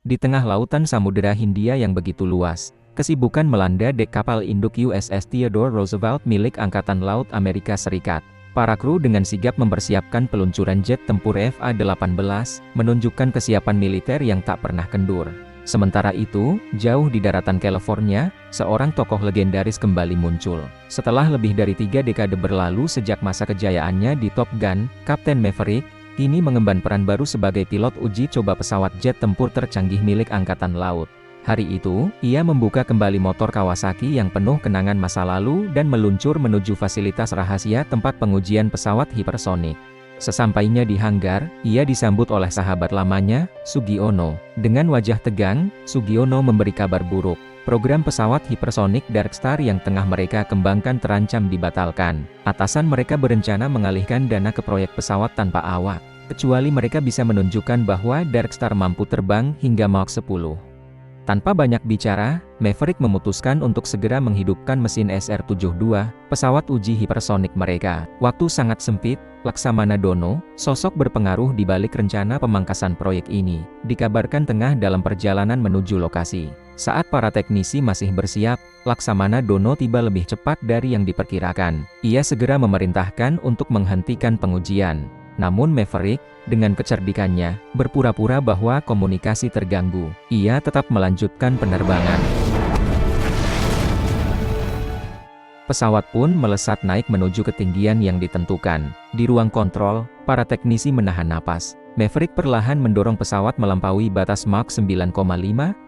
Di tengah lautan Samudera Hindia yang begitu luas, kesibukan melanda dek kapal induk USS Theodore Roosevelt milik Angkatan Laut Amerika Serikat. Para kru dengan sigap mempersiapkan peluncuran jet tempur FA-18, menunjukkan kesiapan militer yang tak pernah kendur. Sementara itu, jauh di daratan California, seorang tokoh legendaris kembali muncul. Setelah lebih dari 3 dekade berlalu sejak masa kejayaannya di Top Gun, Kapten Maverick kini mengemban peran baru sebagai pilot uji coba pesawat jet tempur tercanggih milik Angkatan Laut. Hari itu, ia membuka kembali motor Kawasaki yang penuh kenangan masa lalu dan meluncur menuju fasilitas rahasia tempat pengujian pesawat hipersonik. Sesampainya di hanggar, ia disambut oleh sahabat lamanya, Sugiono. Dengan wajah tegang, Sugiono memberi kabar buruk. Program pesawat hipersonik Dark Star yang tengah mereka kembangkan terancam dibatalkan. Atasan mereka berencana mengalihkan dana ke proyek pesawat tanpa awak, kecuali mereka bisa menunjukkan bahwa Dark Star mampu terbang hingga Mach 10. Tanpa banyak bicara, Maverick memutuskan untuk segera menghidupkan mesin SR-72, pesawat uji hipersonik mereka. Waktu sangat sempit, Laksamana Dono, sosok berpengaruh di balik rencana pemangkasan proyek ini, dikabarkan tengah dalam perjalanan menuju lokasi. Saat para teknisi masih bersiap, Laksamana Dono tiba lebih cepat dari yang diperkirakan. Ia segera memerintahkan untuk menghentikan pengujian. Namun Maverick, dengan kecerdikannya, berpura-pura bahwa komunikasi terganggu. Ia tetap melanjutkan penerbangan. Pesawat pun melesat naik menuju ketinggian yang ditentukan. Di ruang kontrol, para teknisi menahan napas. Maverick perlahan mendorong pesawat melampaui batas Mach 9,5,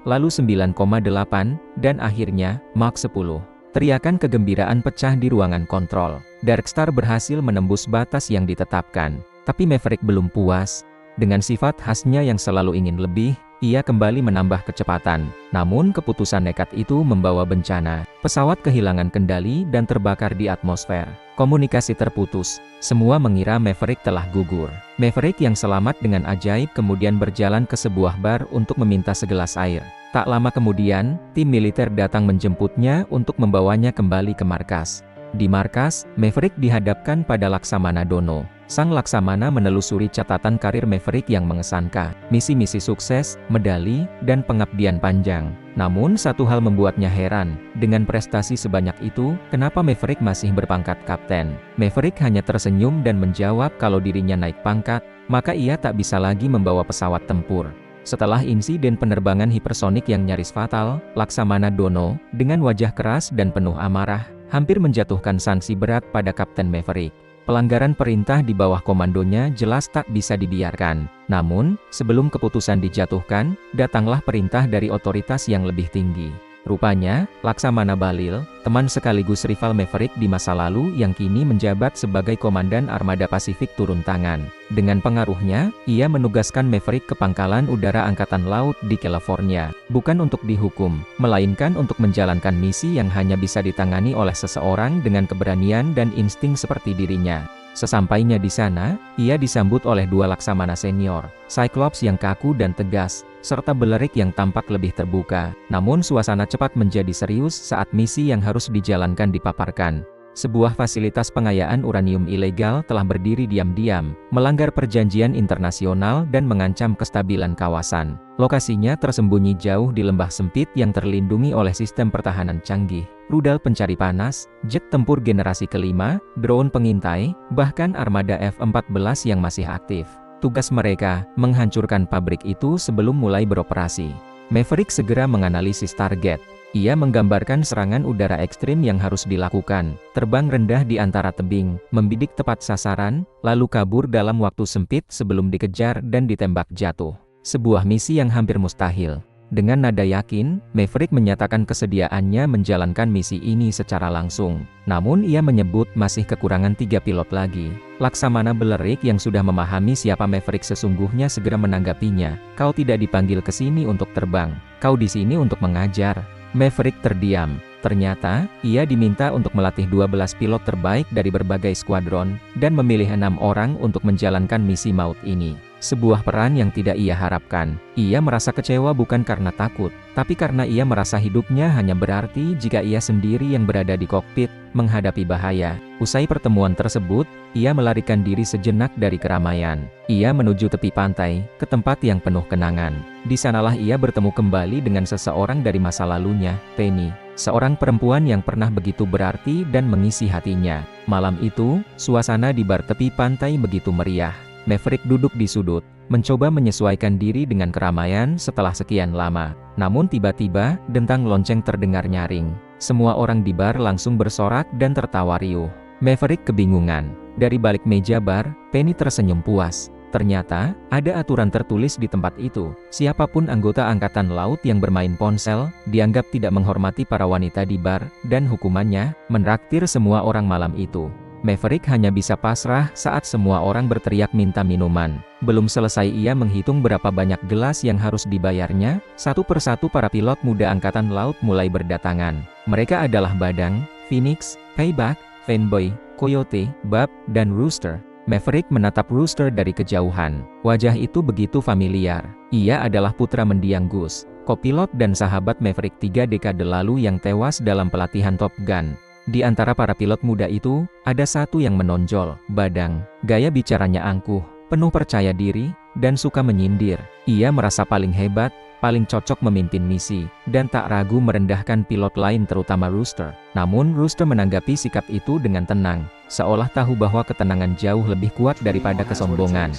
lalu 9,8, dan akhirnya, Mach 10. Teriakan kegembiraan pecah di ruangan kontrol. Dark Star berhasil menembus batas yang ditetapkan. Tapi Maverick belum puas. Dengan sifat khasnya yang selalu ingin lebih, ia kembali menambah kecepatan. Namun keputusan nekat itu membawa bencana. Pesawat kehilangan kendali dan terbakar di atmosfer. Komunikasi terputus. Semua mengira Maverick telah gugur. Maverick yang selamat dengan ajaib kemudian berjalan ke sebuah bar untuk meminta segelas air. Tak lama kemudian, tim militer datang menjemputnya untuk membawanya kembali ke markas. Di markas, Maverick dihadapkan pada Laksamana Dono. Sang Laksamana menelusuri catatan karir Maverick yang mengesankan, misi-misi sukses, medali, dan pengabdian panjang. Namun satu hal membuatnya heran, dengan prestasi sebanyak itu, kenapa Maverick masih berpangkat kapten? Maverick hanya tersenyum dan menjawab kalau dirinya naik pangkat, maka ia tak bisa lagi membawa pesawat tempur. Setelah insiden penerbangan hipersonik yang nyaris fatal, Laksamana Dono, dengan wajah keras dan penuh amarah, hampir menjatuhkan sanksi berat pada Kapten Maverick. Pelanggaran perintah di bawah komandonya jelas tak bisa dibiarkan. Namun, sebelum keputusan dijatuhkan, datanglah perintah dari otoritas yang lebih tinggi. Rupanya, Laksamana Balil, teman sekaligus rival Maverick di masa lalu yang kini menjabat sebagai Komandan Armada Pasifik turun tangan. Dengan pengaruhnya, ia menugaskan Maverick ke Pangkalan Udara Angkatan Laut di California. Bukan untuk dihukum, melainkan untuk menjalankan misi yang hanya bisa ditangani oleh seseorang dengan keberanian dan insting seperti dirinya. Sesampainya di sana, ia disambut oleh 2 Laksamana senior, Cyclops yang kaku dan tegas, serta Belerik yang tampak lebih terbuka. Namun suasana cepat menjadi serius saat misi yang harus dijalankan dipaparkan. Sebuah fasilitas pengayaan uranium ilegal telah berdiri diam-diam, melanggar perjanjian internasional dan mengancam kestabilan kawasan. Lokasinya tersembunyi jauh di lembah sempit yang terlindungi oleh sistem pertahanan canggih, rudal pencari panas, jet tempur generasi kelima, drone pengintai, bahkan armada F-14 yang masih aktif. Tugas mereka, menghancurkan pabrik itu sebelum mulai beroperasi. Maverick segera menganalisis target. Ia menggambarkan serangan udara ekstrim yang harus dilakukan, terbang rendah di antara tebing, membidik tepat sasaran, lalu kabur dalam waktu sempit sebelum dikejar dan ditembak jatuh. Sebuah misi yang hampir mustahil. Dengan nada yakin, Maverick menyatakan kesediaannya menjalankan misi ini secara langsung. Namun ia menyebut masih kekurangan 3 pilot lagi. Laksamana Belerik yang sudah memahami siapa Maverick sesungguhnya segera menanggapinya. Kau tidak dipanggil ke sini untuk terbang. Kau di sini untuk mengajar. Maverick terdiam. Ternyata, ia diminta untuk melatih 12 pilot terbaik dari berbagai skuadron, dan memilih 6 orang untuk menjalankan misi maut ini. Sebuah peran yang tidak ia harapkan. Ia merasa kecewa bukan karena takut, tapi karena ia merasa hidupnya hanya berarti jika ia sendiri yang berada di kokpit, menghadapi bahaya. Usai pertemuan tersebut, ia melarikan diri sejenak dari keramaian. Ia menuju tepi pantai, ke tempat yang penuh kenangan. Di sanalah ia bertemu kembali dengan seseorang dari masa lalunya, Penny. Seorang perempuan yang pernah begitu berarti dan mengisi hatinya. Malam itu, suasana di bar tepi pantai begitu meriah. Maverick duduk di sudut, mencoba menyesuaikan diri dengan keramaian setelah sekian lama. Namun tiba-tiba, dentang lonceng terdengar nyaring. Semua orang di bar langsung bersorak dan tertawa riuh. Maverick kebingungan. Dari balik meja bar, Penny tersenyum puas. Ternyata, ada aturan tertulis di tempat itu. Siapapun anggota angkatan laut yang bermain ponsel, dianggap tidak menghormati para wanita di bar, dan hukumannya, menraktir semua orang malam itu. Maverick hanya bisa pasrah saat semua orang berteriak minta minuman. Belum selesai ia menghitung berapa banyak gelas yang harus dibayarnya, satu persatu para pilot muda angkatan laut mulai berdatangan. Mereka adalah Badang, Phoenix, Payback, Fanboy, Coyote, Bab, dan Rooster. Maverick menatap Rooster dari kejauhan. Wajah itu begitu familiar. Ia adalah putra mendiang Gus, kopilot dan sahabat Maverick 3 dekade lalu yang tewas dalam pelatihan Top Gun. Di antara para pilot muda itu, ada satu yang menonjol, Badang. Gaya bicaranya angkuh, penuh percaya diri, dan suka menyindir. Ia merasa paling hebat, paling cocok memimpin misi, dan tak ragu merendahkan pilot lain terutama Rooster. Namun Rooster menanggapi sikap itu dengan tenang, seolah tahu bahwa ketenangan jauh lebih kuat daripada kesombongan.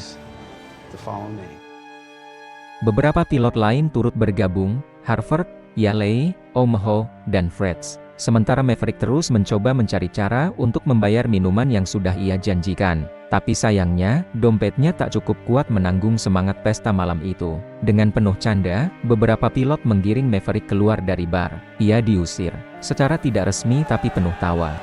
Beberapa pilot lain turut bergabung, Harvard, Yale, Omaha, dan Freds. Sementara Maverick terus mencoba mencari cara untuk membayar minuman yang sudah ia janjikan. Tapi sayangnya, dompetnya tak cukup kuat menanggung semangat pesta malam itu. Dengan penuh canda, beberapa pilot menggiring Maverick keluar dari bar. Ia diusir, secara tidak resmi tapi penuh tawa.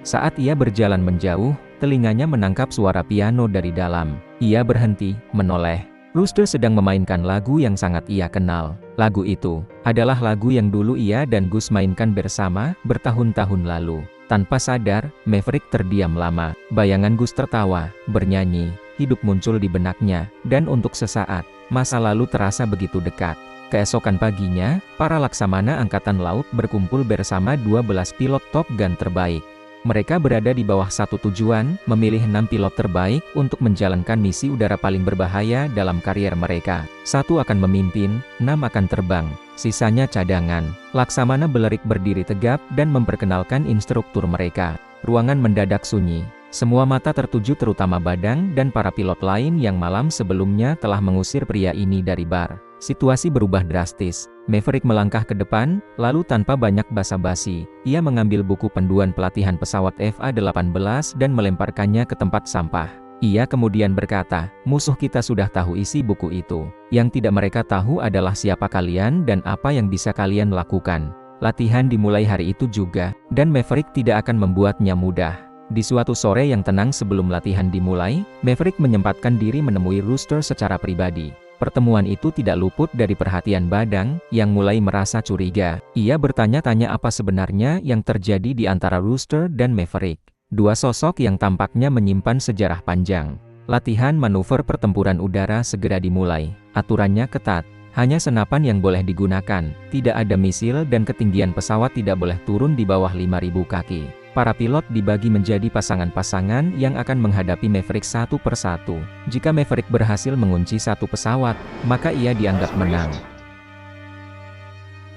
Saat ia berjalan menjauh, telinganya menangkap suara piano dari dalam. Ia berhenti, menoleh. Rooster sedang memainkan lagu yang sangat ia kenal. Lagu itu adalah lagu yang dulu ia dan Gus mainkan bersama bertahun-tahun lalu. Tanpa sadar, Maverick terdiam lama. Bayangan Gus tertawa, bernyanyi, hidup muncul di benaknya, dan untuk sesaat, masa lalu terasa begitu dekat. Keesokan paginya, para laksamana angkatan laut berkumpul bersama 12 pilot Top Gun terbaik. Mereka berada di bawah satu tujuan, memilih 6 pilot terbaik untuk menjalankan misi udara paling berbahaya dalam karier mereka. 1 akan memimpin, 6 akan terbang, sisanya cadangan. Laksamana Belerik berdiri tegap dan memperkenalkan instruktur mereka. Ruangan mendadak sunyi. Semua mata tertuju terutama Badang dan para pilot lain yang malam sebelumnya telah mengusir pria ini dari bar. Situasi berubah drastis. Maverick melangkah ke depan, lalu tanpa banyak basa-basi, ia mengambil buku panduan pelatihan pesawat FA-18 dan melemparkannya ke tempat sampah. Ia kemudian berkata, musuh kita sudah tahu isi buku itu. Yang tidak mereka tahu adalah siapa kalian dan apa yang bisa kalian lakukan. Latihan dimulai hari itu juga, dan Maverick tidak akan membuatnya mudah. Di suatu sore yang tenang sebelum latihan dimulai, Maverick menyempatkan diri menemui Rooster secara pribadi. Pertemuan itu tidak luput dari perhatian Badang, yang mulai merasa curiga. Ia bertanya-tanya apa sebenarnya yang terjadi di antara Rooster dan Maverick. Dua sosok yang tampaknya menyimpan sejarah panjang. Latihan manuver pertempuran udara segera dimulai. Aturannya ketat. Hanya senapan yang boleh digunakan, tidak ada misil dan ketinggian pesawat tidak boleh turun di bawah 5.000 kaki. Para pilot dibagi menjadi pasangan-pasangan yang akan menghadapi Maverick satu persatu. Jika Maverick berhasil mengunci satu pesawat, maka ia dianggap menang.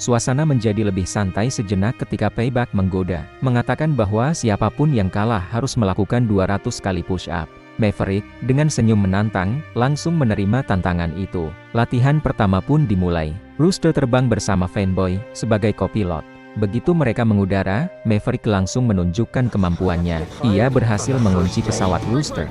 Suasana menjadi lebih santai sejenak ketika Payback menggoda, mengatakan bahwa siapapun yang kalah harus melakukan 200 kali push-up. Maverick, dengan senyum menantang, langsung menerima tantangan itu. Latihan pertama pun dimulai. Rooster terbang bersama Fanboy, sebagai kopilot. Begitu mereka mengudara, Maverick langsung menunjukkan kemampuannya. Ia berhasil mengunci pesawat Rooster.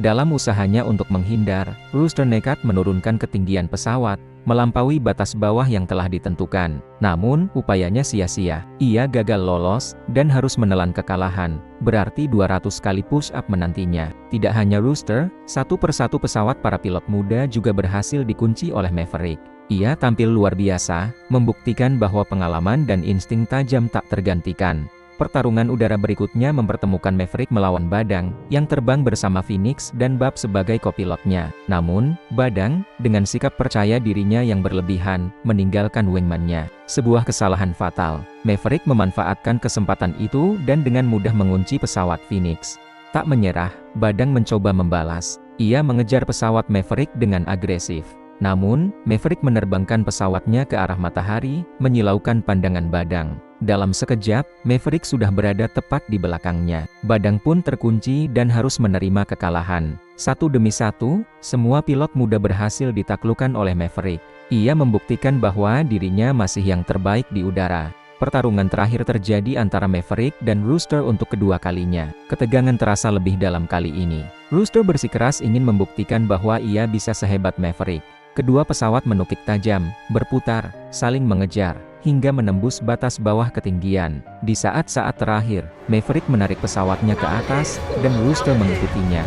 Dalam usahanya untuk menghindar, Rooster nekat menurunkan ketinggian pesawat, melampaui batas bawah yang telah ditentukan. Namun, upayanya sia-sia. Ia gagal lolos, dan harus menelan kekalahan. Berarti 200 kali push-up menantinya. Tidak hanya Rooster, satu persatu pesawat para pilot muda juga berhasil dikunci oleh Maverick. Ia tampil luar biasa, membuktikan bahwa pengalaman dan insting tajam tak tergantikan. Pertarungan udara berikutnya mempertemukan Maverick melawan Badang, yang terbang bersama Phoenix dan Bob sebagai kopilotnya. Namun, Badang, dengan sikap percaya dirinya yang berlebihan, meninggalkan wingman-nya. Sebuah kesalahan fatal. Maverick memanfaatkan kesempatan itu dan dengan mudah mengunci pesawat Phoenix. Tak menyerah, Badang mencoba membalas. Ia mengejar pesawat Maverick dengan agresif. Namun, Maverick menerbangkan pesawatnya ke arah matahari, menyilaukan pandangan Badang. Dalam sekejap, Maverick sudah berada tepat di belakangnya. Badang pun terkunci dan harus menerima kekalahan. Satu demi satu, semua pilot muda berhasil ditaklukkan oleh Maverick. Ia membuktikan bahwa dirinya masih yang terbaik di udara. Pertarungan terakhir terjadi antara Maverick dan Rooster untuk kedua kalinya. Ketegangan terasa lebih dalam kali ini. Rooster bersikeras ingin membuktikan bahwa ia bisa sehebat Maverick. Kedua pesawat menukik tajam, berputar, saling mengejar, hingga menembus batas bawah ketinggian. Di saat-saat terakhir, Maverick menarik pesawatnya ke atas, dan Rooster mengikutinya.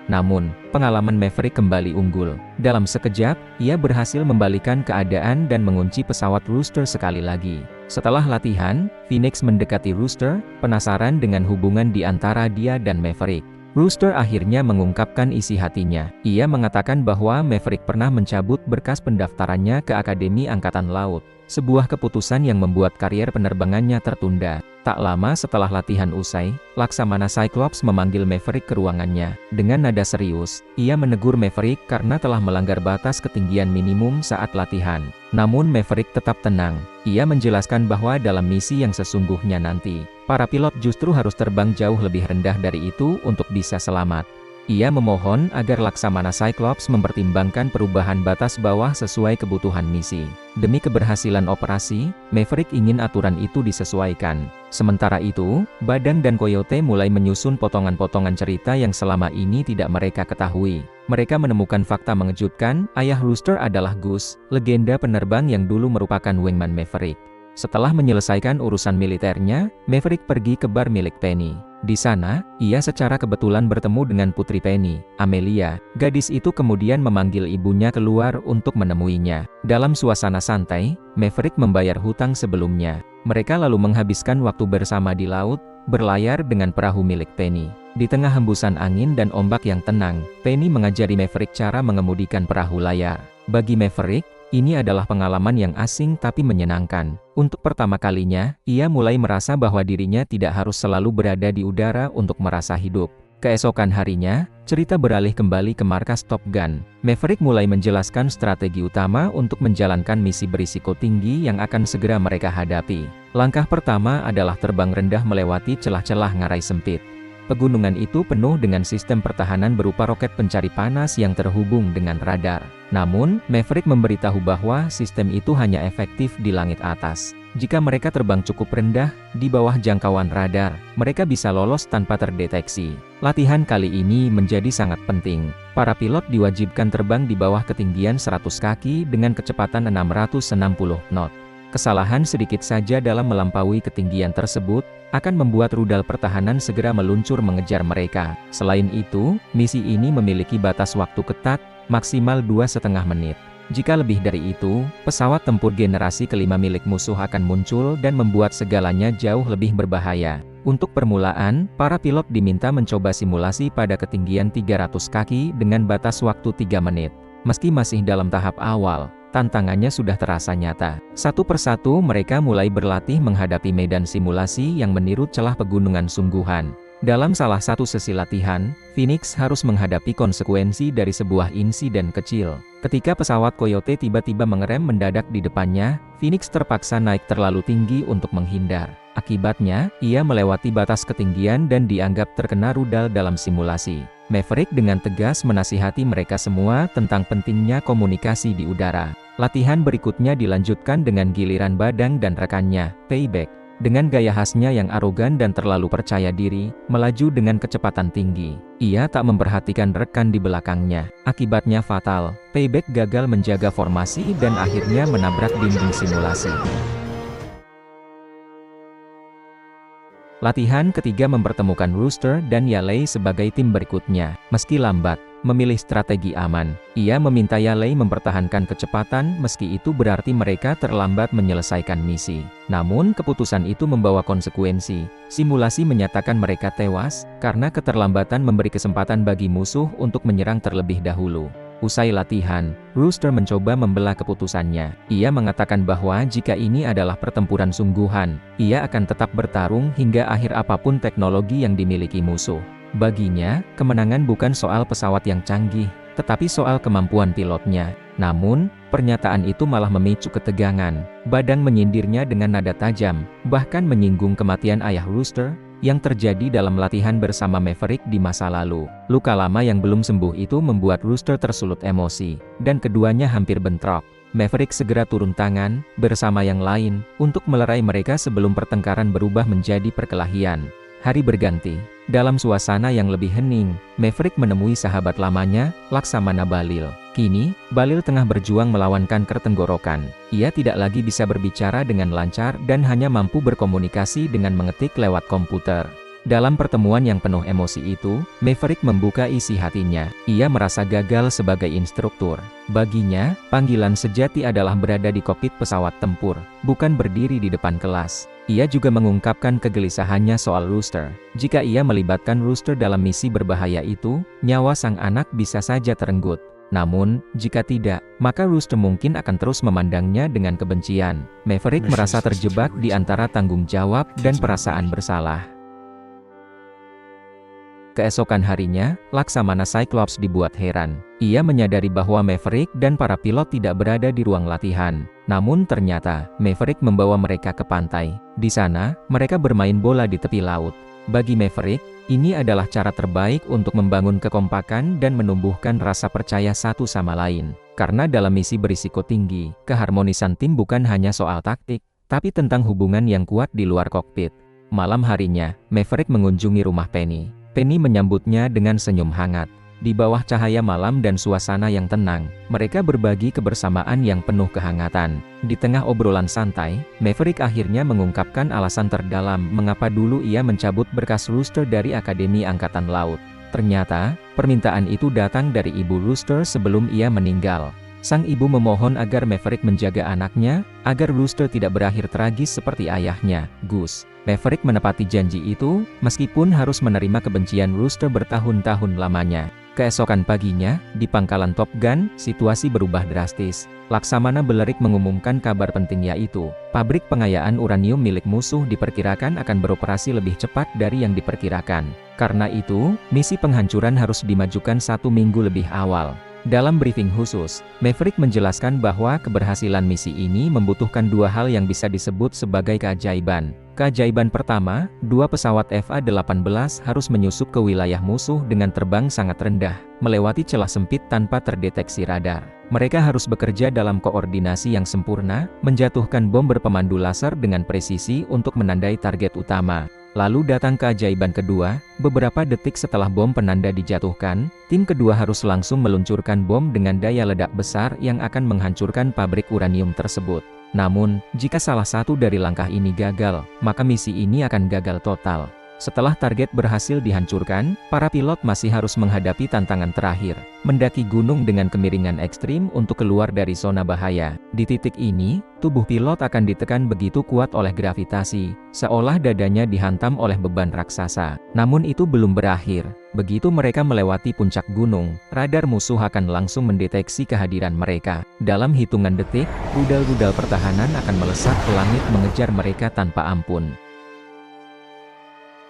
Namun, pengalaman Maverick kembali unggul. Dalam sekejap, ia berhasil membalikan keadaan dan mengunci pesawat Rooster sekali lagi. Setelah latihan, Phoenix mendekati Rooster, penasaran dengan hubungan di antara dia dan Maverick. Rooster akhirnya mengungkapkan isi hatinya. Ia mengatakan bahwa Maverick pernah mencabut berkas pendaftarannya ke Akademi Angkatan Laut. Sebuah keputusan yang membuat karier penerbangannya tertunda. Tak lama setelah latihan usai, Laksamana Cyclops memanggil Maverick ke ruangannya. Dengan nada serius, ia menegur Maverick karena telah melanggar batas ketinggian minimum saat latihan. Namun Maverick tetap tenang. Ia menjelaskan bahwa dalam misi yang sesungguhnya nanti, para pilot justru harus terbang jauh lebih rendah dari itu untuk bisa selamat. Ia memohon agar Laksamana Cyclops mempertimbangkan perubahan batas bawah sesuai kebutuhan misi. Demi keberhasilan operasi, Maverick ingin aturan itu disesuaikan. Sementara itu, Badang dan Coyote mulai menyusun potongan-potongan cerita yang selama ini tidak mereka ketahui. Mereka menemukan fakta mengejutkan, ayah Rooster adalah Gus, legenda penerbang yang dulu merupakan wingman Maverick. Setelah menyelesaikan urusan militernya, Maverick pergi ke bar milik Penny. Di sana, ia secara kebetulan bertemu dengan putri Penny, Amelia. Gadis itu kemudian memanggil ibunya keluar untuk menemuinya. Dalam suasana santai, Maverick membayar hutang sebelumnya. Mereka lalu menghabiskan waktu bersama di laut, berlayar dengan perahu milik Penny. Di tengah hembusan angin dan ombak yang tenang, Penny mengajari Maverick cara mengemudikan perahu layar. Bagi Maverick, ini adalah pengalaman yang asing tapi menyenangkan. Untuk pertama kalinya, ia mulai merasa bahwa dirinya tidak harus selalu berada di udara untuk merasa hidup. Keesokan harinya, cerita beralih kembali ke markas Top Gun. Maverick mulai menjelaskan strategi utama untuk menjalankan misi berisiko tinggi yang akan segera mereka hadapi. Langkah pertama adalah terbang rendah melewati celah-celah ngarai sempit. Pegunungan itu penuh dengan sistem pertahanan berupa roket pencari panas yang terhubung dengan radar. Namun, Maverick memberitahu bahwa sistem itu hanya efektif di langit atas. Jika mereka terbang cukup rendah, di bawah jangkauan radar, mereka bisa lolos tanpa terdeteksi. Latihan kali ini menjadi sangat penting. Para pilot diwajibkan terbang di bawah ketinggian 100 kaki dengan kecepatan 660 knot. Kesalahan sedikit saja dalam melampaui ketinggian tersebut, akan membuat rudal pertahanan segera meluncur mengejar mereka. Selain itu, misi ini memiliki batas waktu ketat, maksimal 2,5 menit. Jika lebih dari itu, pesawat tempur generasi kelima milik musuh akan muncul dan membuat segalanya jauh lebih berbahaya. Untuk permulaan, para pilot diminta mencoba simulasi pada ketinggian 300 kaki dengan batas waktu 3 menit. Meski masih dalam tahap awal, tantangannya sudah terasa nyata. Satu persatu mereka mulai berlatih menghadapi medan simulasi yang meniru celah pegunungan sungguhan. Dalam salah satu sesi latihan, Phoenix harus menghadapi konsekuensi dari sebuah insiden kecil. Ketika pesawat Coyote tiba-tiba mengerem mendadak di depannya, Phoenix terpaksa naik terlalu tinggi untuk menghindar. Akibatnya, ia melewati batas ketinggian dan dianggap terkena rudal dalam simulasi. Maverick dengan tegas menasihati mereka semua tentang pentingnya komunikasi di udara. Latihan berikutnya dilanjutkan dengan giliran Badang dan rekannya, Payback. Dengan gaya khasnya yang arogan dan terlalu percaya diri, melaju dengan kecepatan tinggi. Ia tak memperhatikan rekan di belakangnya. Akibatnya fatal. Payback gagal menjaga formasi dan akhirnya menabrak dinding simulasi. Latihan ketiga mempertemukan Rooster dan Yaley sebagai tim berikutnya. Meski lambat, memilih strategi aman. Ia meminta Yaley mempertahankan kecepatan meski itu berarti mereka terlambat menyelesaikan misi. Namun keputusan itu membawa konsekuensi. Simulasi menyatakan mereka tewas, karena keterlambatan memberi kesempatan bagi musuh untuk menyerang terlebih dahulu. Usai latihan, Rooster mencoba membelah keputusannya. Ia mengatakan bahwa jika ini adalah pertempuran sungguhan, ia akan tetap bertarung hingga akhir apapun teknologi yang dimiliki musuh. Baginya, kemenangan bukan soal pesawat yang canggih, tetapi soal kemampuan pilotnya. Namun, pernyataan itu malah memicu ketegangan. Badang menyindirnya dengan nada tajam, bahkan menyinggung kematian ayah Rooster yang terjadi dalam latihan bersama Maverick di masa lalu. Luka lama yang belum sembuh itu membuat Rooster tersulut emosi, dan keduanya hampir bentrok. Maverick segera turun tangan, bersama yang lain, untuk melerai mereka sebelum pertengkaran berubah menjadi perkelahian. Hari berganti. Dalam suasana yang lebih hening, Maverick menemui sahabat lamanya, Laksamana Balil. Kini, Balil tengah berjuang melawan kanker tenggorokan. Ia tidak lagi bisa berbicara dengan lancar dan hanya mampu berkomunikasi dengan mengetik lewat komputer. Dalam pertemuan yang penuh emosi itu, Maverick membuka isi hatinya. Ia merasa gagal sebagai instruktur. Baginya, panggilan sejati adalah berada di kokpit pesawat tempur, bukan berdiri di depan kelas. Ia juga mengungkapkan kegelisahannya soal Rooster. Jika ia melibatkan Rooster dalam misi berbahaya itu, nyawa sang anak bisa saja terenggut. Namun, jika tidak, maka Rooster mungkin akan terus memandangnya dengan kebencian. Maverick merasa terjebak di antara tanggung jawab dan perasaan bersalah. Keesokan harinya, Laksamana Cyclops dibuat heran. Ia menyadari bahwa Maverick dan para pilot tidak berada di ruang latihan. Namun ternyata, Maverick membawa mereka ke pantai. Di sana, mereka bermain bola di tepi laut. Bagi Maverick, ini adalah cara terbaik untuk membangun kekompakan dan menumbuhkan rasa percaya satu sama lain. Karena dalam misi berisiko tinggi, keharmonisan tim bukan hanya soal taktik, tapi tentang hubungan yang kuat di luar kokpit. Malam harinya, Maverick mengunjungi rumah Penny. Penny menyambutnya dengan senyum hangat. Di bawah cahaya malam dan suasana yang tenang, mereka berbagi kebersamaan yang penuh kehangatan. Di tengah obrolan santai, Maverick akhirnya mengungkapkan alasan terdalam mengapa dulu ia mencabut berkas Rooster dari Akademi Angkatan Laut. Ternyata, permintaan itu datang dari ibu Rooster sebelum ia meninggal. Sang ibu memohon agar Maverick menjaga anaknya, agar Rooster tidak berakhir tragis seperti ayahnya, Gus. Maverick menepati janji itu, meskipun harus menerima kebencian Rooster bertahun-tahun lamanya. Keesokan paginya, di pangkalan Top Gun, situasi berubah drastis. Laksamana Belerik mengumumkan kabar penting yaitu, pabrik pengayaan uranium milik musuh diperkirakan akan beroperasi lebih cepat dari yang diperkirakan. Karena itu, misi penghancuran harus dimajukan 1 minggu lebih awal. Dalam briefing khusus, Maverick menjelaskan bahwa keberhasilan misi ini membutuhkan 2 hal yang bisa disebut sebagai keajaiban. Keajaiban pertama, 2 pesawat FA-18 harus menyusup ke wilayah musuh dengan terbang sangat rendah, melewati celah sempit tanpa terdeteksi radar. Mereka harus bekerja dalam koordinasi yang sempurna, menjatuhkan bom berpemandu laser dengan presisi untuk menandai target utama. Lalu datang keajaiban kedua, beberapa detik setelah bom penanda dijatuhkan, tim kedua harus langsung meluncurkan bom dengan daya ledak besar yang akan menghancurkan pabrik uranium tersebut. Namun, jika salah satu dari langkah ini gagal, maka misi ini akan gagal total. Setelah target berhasil dihancurkan, para pilot masih harus menghadapi tantangan terakhir, mendaki gunung dengan kemiringan ekstrim untuk keluar dari zona bahaya. Di titik ini, tubuh pilot akan ditekan begitu kuat oleh gravitasi, seolah dadanya dihantam oleh beban raksasa. Namun itu belum berakhir. Begitu mereka melewati puncak gunung, radar musuh akan langsung mendeteksi kehadiran mereka. Dalam hitungan detik, rudal-rudal pertahanan akan melesat ke langit mengejar mereka tanpa ampun.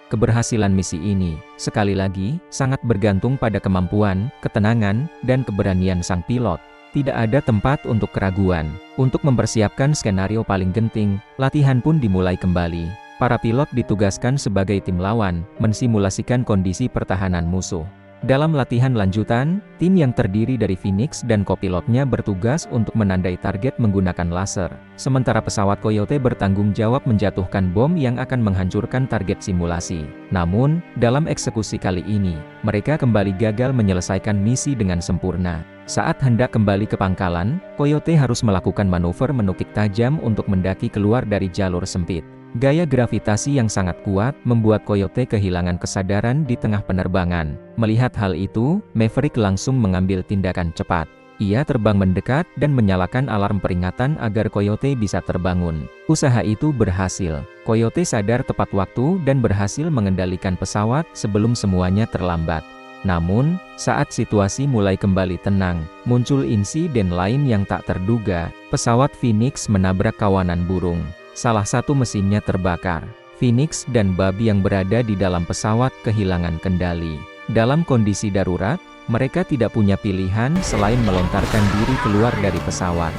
Keberhasilan misi ini, sekali lagi, sangat bergantung pada kemampuan, ketenangan, dan keberanian sang pilot. Tidak ada tempat untuk keraguan. Untuk mempersiapkan skenario paling genting, latihan pun dimulai kembali. Para pilot ditugaskan sebagai tim lawan, mensimulasikan kondisi pertahanan musuh. Dalam latihan lanjutan, tim yang terdiri dari Phoenix dan kopilotnya bertugas untuk menandai target menggunakan laser. Sementara pesawat Coyote bertanggung jawab menjatuhkan bom yang akan menghancurkan target simulasi. Namun, dalam eksekusi kali ini, mereka kembali gagal menyelesaikan misi dengan sempurna. Saat hendak kembali ke pangkalan, Coyote harus melakukan manuver menukik tajam untuk mendaki keluar dari jalur sempit. Gaya gravitasi yang sangat kuat membuat Coyote kehilangan kesadaran di tengah penerbangan. Melihat hal itu, Maverick langsung mengambil tindakan cepat. Ia terbang mendekat dan menyalakan alarm peringatan agar Coyote bisa terbangun. Usaha itu berhasil. Coyote sadar tepat waktu dan berhasil mengendalikan pesawat sebelum semuanya terlambat. Namun, saat situasi mulai kembali tenang, muncul insiden lain yang tak terduga. Pesawat Phoenix menabrak kawanan burung. Salah satu mesinnya terbakar. Phoenix dan Bub yang berada di dalam pesawat kehilangan kendali. Dalam kondisi darurat, mereka tidak punya pilihan selain melontarkan diri keluar dari pesawat.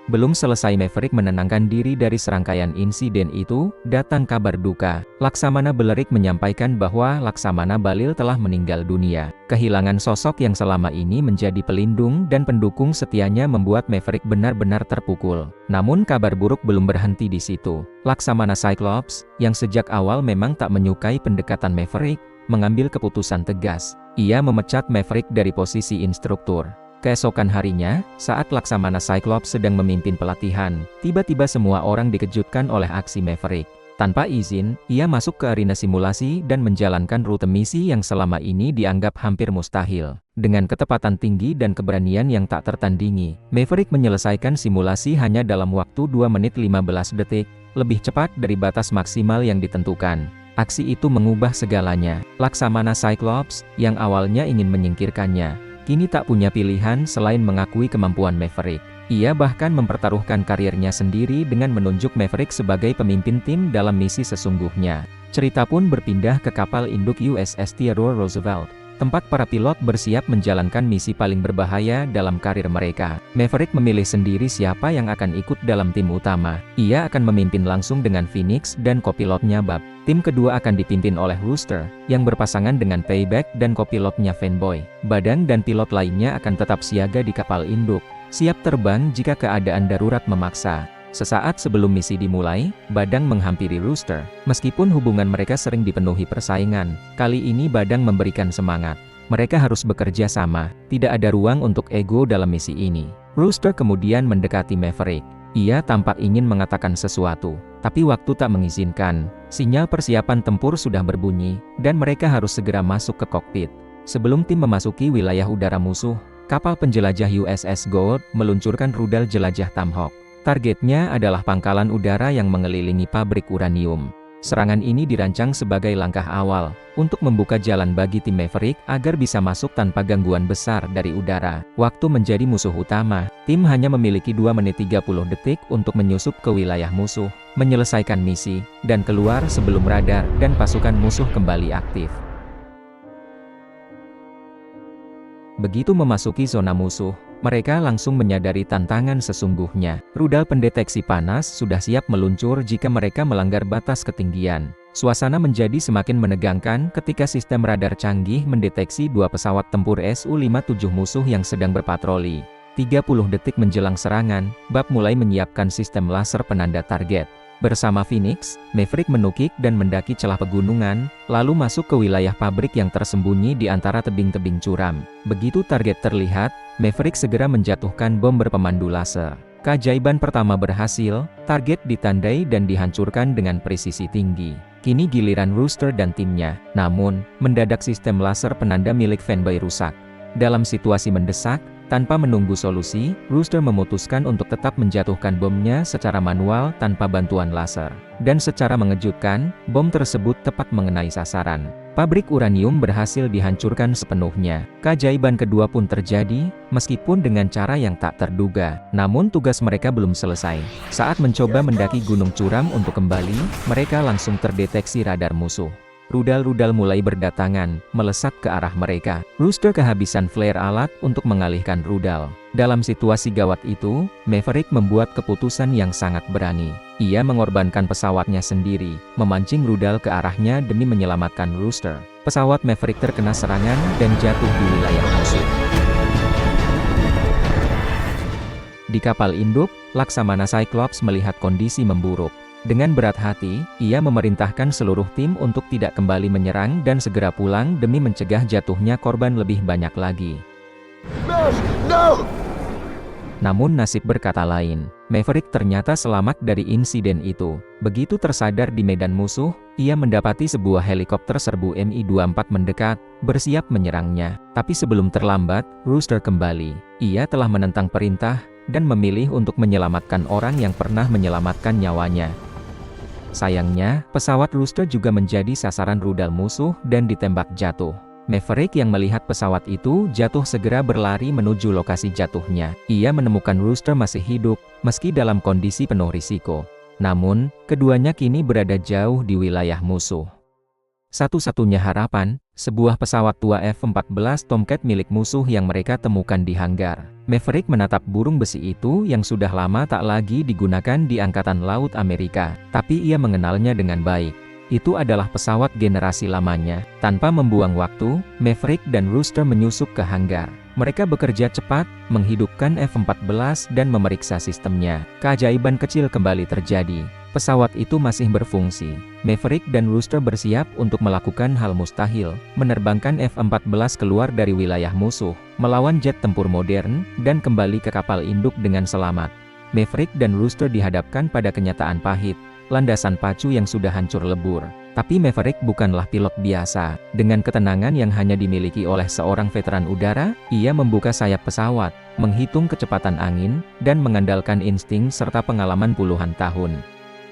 Belum selesai Maverick menenangkan diri dari serangkaian insiden itu, datang kabar duka. Laksamana Belerik menyampaikan bahwa Laksamana Balil telah meninggal dunia. Kehilangan sosok yang selama ini menjadi pelindung dan pendukung setianya membuat Maverick benar-benar terpukul. Namun kabar buruk belum berhenti di situ. Laksamana Cyclops, yang sejak awal memang tak menyukai pendekatan Maverick, mengambil keputusan tegas. Ia memecat Maverick dari posisi instruktur. Keesokan harinya, saat Laksamana Cyclops sedang memimpin pelatihan, tiba-tiba semua orang dikejutkan oleh aksi Maverick. Tanpa izin, ia masuk ke arena simulasi dan menjalankan rute misi yang selama ini dianggap hampir mustahil. Dengan ketepatan tinggi dan keberanian yang tak tertandingi, Maverick menyelesaikan simulasi hanya dalam waktu 2 menit 15 detik, lebih cepat dari batas maksimal yang ditentukan. Aksi itu mengubah segalanya. Laksamana Cyclops, yang awalnya ingin menyingkirkannya, kini tak punya pilihan selain mengakui kemampuan Maverick. Ia bahkan mempertaruhkan karirnya sendiri dengan menunjuk Maverick sebagai pemimpin tim dalam misi sesungguhnya. Cerita pun berpindah ke kapal induk USS Theodore Roosevelt, tempat para pilot bersiap menjalankan misi paling berbahaya dalam karir mereka. Maverick memilih sendiri siapa yang akan ikut dalam tim utama. Ia akan memimpin langsung dengan Phoenix dan kopilotnya Bub. Tim kedua akan dipimpin oleh Rooster, yang berpasangan dengan Payback dan kopilotnya Fanboy. Badang dan pilot lainnya akan tetap siaga di kapal induk, siap terbang jika keadaan darurat memaksa. Sesaat sebelum misi dimulai, Badang menghampiri Rooster. Meskipun hubungan mereka sering dipenuhi persaingan, kali ini Badang memberikan semangat. Mereka harus bekerja sama, tidak ada ruang untuk ego dalam misi ini. Rooster kemudian mendekati Maverick. Ia tampak ingin mengatakan sesuatu, tapi waktu tak mengizinkan. Sinyal persiapan tempur sudah berbunyi, dan mereka harus segera masuk ke kokpit. Sebelum tim memasuki wilayah udara musuh, kapal penjelajah USS Gold meluncurkan rudal jelajah Tomahawk. Targetnya adalah pangkalan udara yang mengelilingi pabrik uranium. Serangan ini dirancang sebagai langkah awal, untuk membuka jalan bagi tim Maverick agar bisa masuk tanpa gangguan besar dari udara. Waktu menjadi musuh utama, tim hanya memiliki 2 menit 30 detik untuk menyusup ke wilayah musuh, menyelesaikan misi, dan keluar sebelum radar dan pasukan musuh kembali aktif. Begitu memasuki zona musuh, mereka langsung menyadari tantangan sesungguhnya. Rudal pendeteksi panas sudah siap meluncur jika mereka melanggar batas ketinggian. Suasana menjadi semakin menegangkan ketika sistem radar canggih mendeteksi 2 pesawat tempur Su-57 musuh yang sedang berpatroli. 30 detik menjelang serangan, Bub mulai menyiapkan sistem laser penanda target. Bersama Phoenix, Maverick menukik dan mendaki celah pegunungan, lalu masuk ke wilayah pabrik yang tersembunyi di antara tebing-tebing curam. Begitu target terlihat, Maverick segera menjatuhkan bom berpemandu laser. Keajaiban pertama berhasil, target ditandai dan dihancurkan dengan presisi tinggi. Kini giliran Rooster dan timnya, namun, mendadak sistem laser penanda milik Fanboy rusak. Dalam situasi mendesak, tanpa menunggu solusi, Rooster memutuskan untuk tetap menjatuhkan bomnya secara manual tanpa bantuan laser. Dan secara mengejutkan, bom tersebut tepat mengenai sasaran. Pabrik uranium berhasil dihancurkan sepenuhnya. Keajaiban kedua pun terjadi, meskipun dengan cara yang tak terduga. Namun tugas mereka belum selesai. Saat mencoba mendaki gunung curam untuk kembali, mereka langsung terdeteksi radar musuh. Rudal-rudal mulai berdatangan, melesat ke arah mereka. Rooster kehabisan flare alat untuk mengalihkan rudal. Dalam situasi gawat itu, Maverick membuat keputusan yang sangat berani. Ia mengorbankan pesawatnya sendiri, memancing rudal ke arahnya demi menyelamatkan Rooster. Pesawat Maverick terkena serangan dan jatuh di wilayah musuh. Di kapal induk, Laksamana Cyclops melihat kondisi memburuk. Dengan berat hati, ia memerintahkan seluruh tim untuk tidak kembali menyerang dan segera pulang demi mencegah jatuhnya korban lebih banyak lagi. No! Namun nasib berkata lain. Maverick ternyata selamat dari insiden itu. Begitu tersadar di medan musuh, ia mendapati sebuah helikopter serbu Mi-24 mendekat, bersiap menyerangnya. Tapi sebelum terlambat, Rooster kembali. Ia telah menentang perintah, dan memilih untuk menyelamatkan orang yang pernah menyelamatkan nyawanya. Sayangnya, pesawat Rooster juga menjadi sasaran rudal musuh dan ditembak jatuh. Maverick yang melihat pesawat itu jatuh segera berlari menuju lokasi jatuhnya. Ia menemukan Rooster masih hidup, meski dalam kondisi penuh risiko. Namun, keduanya kini berada jauh di wilayah musuh. Satu-satunya harapan, sebuah pesawat tua F-14 Tomcat milik musuh yang mereka temukan di hanggar. Maverick menatap burung besi itu yang sudah lama tak lagi digunakan di Angkatan Laut Amerika, tapi ia mengenalnya dengan baik. Itu adalah pesawat generasi lamanya. Tanpa membuang waktu, Maverick dan Rooster menyusup ke hanggar. Mereka bekerja cepat, menghidupkan F-14 dan memeriksa sistemnya. Keajaiban kecil kembali terjadi. Pesawat itu masih berfungsi. Maverick dan Rooster bersiap untuk melakukan hal mustahil, menerbangkan F-14 keluar dari wilayah musuh, melawan jet tempur modern, dan kembali ke kapal induk dengan selamat. Maverick dan Rooster dihadapkan pada kenyataan pahit, landasan pacu yang sudah hancur lebur. Tapi Maverick bukanlah pilot biasa. Dengan ketenangan yang hanya dimiliki oleh seorang veteran udara, ia membuka sayap pesawat, menghitung kecepatan angin, dan mengandalkan insting serta pengalaman puluhan tahun.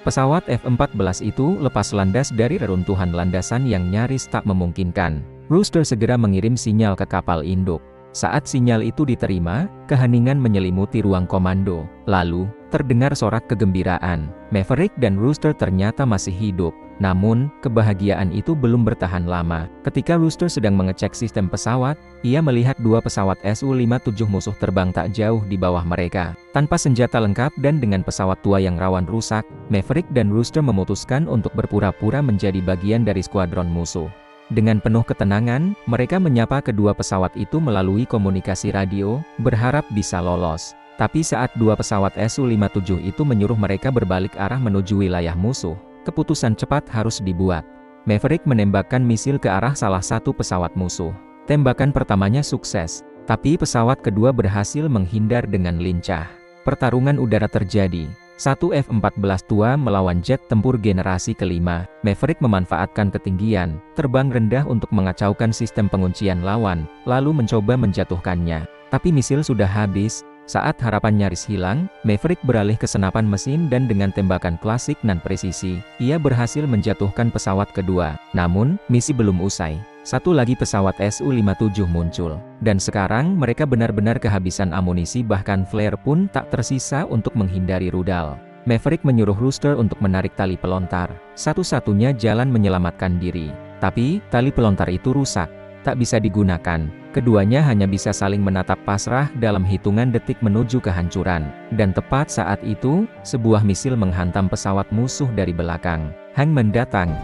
Pesawat F-14 itu lepas landas dari reruntuhan landasan yang nyaris tak memungkinkan. Rooster segera mengirim sinyal ke kapal induk. Saat sinyal itu diterima, keheningan menyelimuti ruang komando. Lalu, terdengar sorak kegembiraan. Maverick dan Rooster ternyata masih hidup. Namun, kebahagiaan itu belum bertahan lama. Ketika Rooster sedang mengecek sistem pesawat, ia melihat dua pesawat Su-57 musuh terbang tak jauh di bawah mereka. Tanpa senjata lengkap dan dengan pesawat tua yang rawan rusak, Maverick dan Rooster memutuskan untuk berpura-pura menjadi bagian dari skuadron musuh. Dengan penuh ketenangan, mereka menyapa kedua pesawat itu melalui komunikasi radio, berharap bisa lolos. Tapi saat dua pesawat Su-57 itu menyuruh mereka berbalik arah menuju wilayah musuh, keputusan cepat harus dibuat. Maverick menembakkan misil ke arah salah satu pesawat musuh. Tembakan pertamanya sukses, tapi pesawat kedua berhasil menghindar dengan lincah. Pertarungan udara terjadi. Satu F-14 tua melawan jet tempur generasi kelima. Maverick memanfaatkan ketinggian, terbang rendah untuk mengacaukan sistem penguncian lawan, lalu mencoba menjatuhkannya. Tapi misil sudah habis. Saat harapan nyaris hilang, Maverick beralih ke senapan mesin dan dengan tembakan klasik nan presisi, ia berhasil menjatuhkan pesawat kedua. Namun, misi belum usai. Satu lagi pesawat Su-57 muncul. Dan sekarang mereka benar-benar kehabisan amunisi, bahkan flare pun tak tersisa untuk menghindari rudal. Maverick menyuruh Rooster untuk menarik tali pelontar. Satu-satunya jalan menyelamatkan diri. Tapi, tali pelontar itu rusak. Tak bisa digunakan. Keduanya hanya bisa saling menatap pasrah dalam hitungan detik menuju kehancuran. Dan tepat saat itu, sebuah misil menghantam pesawat musuh dari belakang. Hangman datang.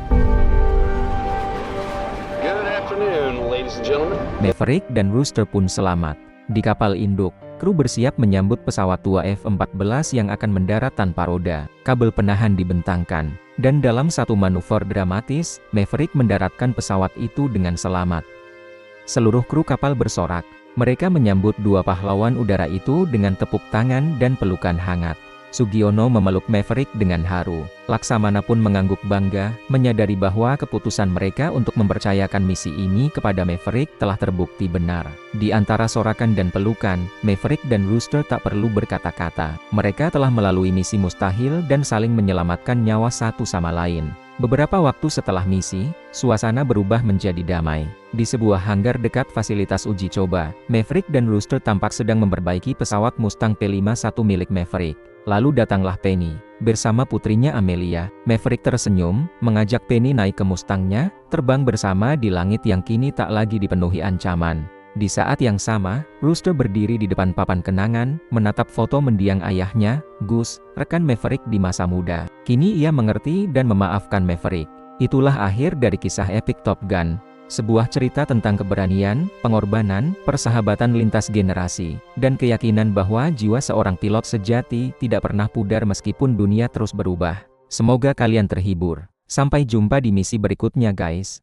Maverick dan Rooster pun selamat. Di kapal induk, kru bersiap menyambut pesawat tua F-14 yang akan mendarat tanpa roda. Kabel penahan dibentangkan. Dan dalam satu manuver dramatis, Maverick mendaratkan pesawat itu dengan selamat. Seluruh kru kapal bersorak. Mereka menyambut dua pahlawan udara itu dengan tepuk tangan dan pelukan hangat. Sugiono memeluk Maverick dengan haru. Laksamana pun mengangguk bangga, menyadari bahwa keputusan mereka untuk mempercayakan misi ini kepada Maverick telah terbukti benar. Di antara sorakan dan pelukan, Maverick dan Rooster tak perlu berkata-kata. Mereka telah melalui misi mustahil dan saling menyelamatkan nyawa satu sama lain. Beberapa waktu setelah misi, suasana berubah menjadi damai. Di sebuah hanggar dekat fasilitas uji coba, Maverick dan Rooster tampak sedang memperbaiki pesawat Mustang P-51 milik Maverick. Lalu datanglah Penny. Bersama putrinya Amelia, Maverick tersenyum, mengajak Penny naik ke Mustangnya, terbang bersama di langit yang kini tak lagi dipenuhi ancaman. Di saat yang sama, Rooster berdiri di depan papan kenangan, menatap foto mendiang ayahnya, Gus, rekan Maverick di masa muda. Kini ia mengerti dan memaafkan Maverick. Itulah akhir dari kisah epik Top Gun. Sebuah cerita tentang keberanian, pengorbanan, persahabatan lintas generasi, dan keyakinan bahwa jiwa seorang pilot sejati tidak pernah pudar meskipun dunia terus berubah. Semoga kalian terhibur. Sampai jumpa di misi berikutnya guys.